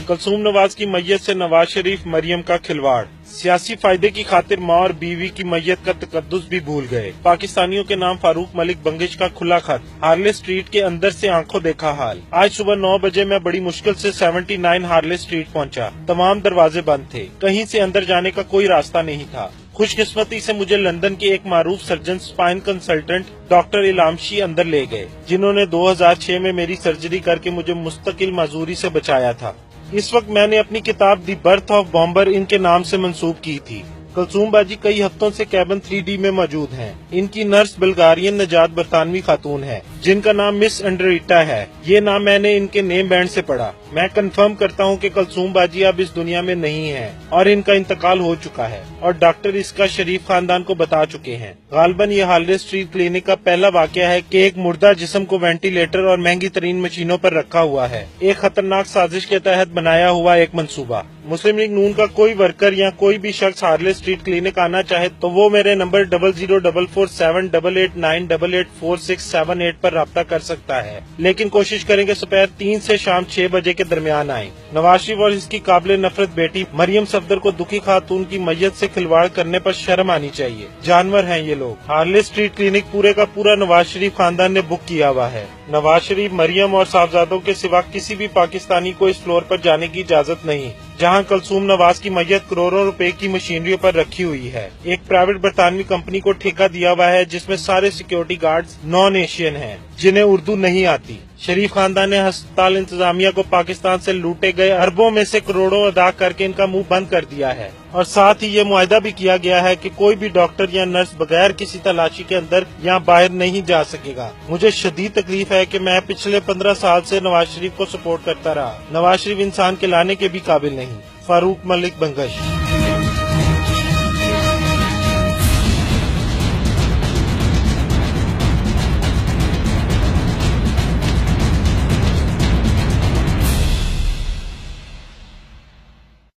कलसूम नवाज की मैयत से नवाज शरीफ मरियम का खिलवाड़। सियासी फायदे की खातिर मां और बीवी की मैयत का तकद्दुस भी भूल गए। पाकिस्तानियों के नाम फारूक मलिक बंगिश का खुला खत। हार्ले स्ट्रीट के अंदर से आंखों देखा हाल। आज सुबह 9 बजे मैं बड़ी मुश्किल से 79 हार्ले स्ट्रीट पहुंचा। तमाम दरवाजे बंद थे, कहीं से अंदर जाने का कोई रास्ता नहीं था। खुशकिस्मती से मुझे लंदन के एक मारूफ सर्जन स्पाइन कंसल्टेंट डॉक्टर इलामशी अंदर ले गए, जिन्होंने 2006 में मेरी सर्जरी करके मुझे मुस्तकिल माजूरी से बचाया था। इस वक्त मैंने अपनी किताब दी बर्थ ऑफ बॉम्बर इनके नाम से मंसूब की थी। कलसूम बाजी कई हफ्तों से कैबिन 3D में मौजूद हैं। इनकी नर्स बल्गारियन नजात बरतानवी खातून है, जिनका नाम मिस अंडरिटा है। ये नाम मैंने इनके नेम बैंड से पढ़ा। मैं कंफर्म करता हूँ कि कलसूम बाजी अब इस दुनिया में नहीं है और इनका इंतकाल हो चुका है और डॉक्टर इसका शरीफ खानदान को बता चुके हैं। गालबन ये हार्ले स्ट्रीट क्लिनिक का पहला वाकया है कि एक मुर्दा जिस्म को वेंटिलेटर और महंगी तरीन मशीनों पर रखा हुआ है। एक खतरनाक साजिश के तहत बनाया हुआ एक मंसूबा। मुस्लिम लीग नून का कोई वर्कर या कोई भी शख्स हार्ले स्ट्रीट क्लिनिक आना चाहे तो वो मेरे नंबर 004478884678 पर राब्ता कर सकता है, लेकिन कोशिश करेंगे दोपहर 3 से शाम 6 बजे के दरमियान आए। नवाज शरीफ और इसकी काबिल नफरत बेटी मरियम सफदर को दुखी खातून की मैयत से खिलवाड़ करने पर शर्म आनी चाहिए। जानवर हैं ये लोग। हार्ले स्ट्रीट क्लिनिक पूरे का पूरा नवाज शरीफ खानदान ने बुक किया हुआ है। नवाज शरीफ, मरियम और साहबजादों के सिवा किसी भी पाकिस्तानी को इस फ्लोर पर जाने की इजाजत नहीं, जहां कलसूम नवाज की मैयत करोड़ों रुपए की मशीनरी पर रखी हुई है। एक प्राइवेट बरतानवी कंपनी को ठेका दिया हुआ है, जिसमें सारे सिक्योरिटी गार्ड्स नॉन एशियन हैं, जिन्हें उर्दू नहीं आती। शरीफ खानदान ने अस्पताल इंतजामिया को पाकिस्तान से लूटे गए अरबों में से करोड़ों अदा करके इनका मुंह बंद कर दिया है और साथ ही ये मुआहदा भी किया गया है कि कोई भी डॉक्टर या नर्स बगैर किसी तलाशी के अंदर या बाहर नहीं जा सकेगा। मुझे शदीद तकलीफ है कि मैं पिछले 15 साल से नवाज शरीफ को सपोर्ट करता रहा। नवाज शरीफ इंसान के लाने के भी काबिल नहीं। फारूक मलिक बंगिश।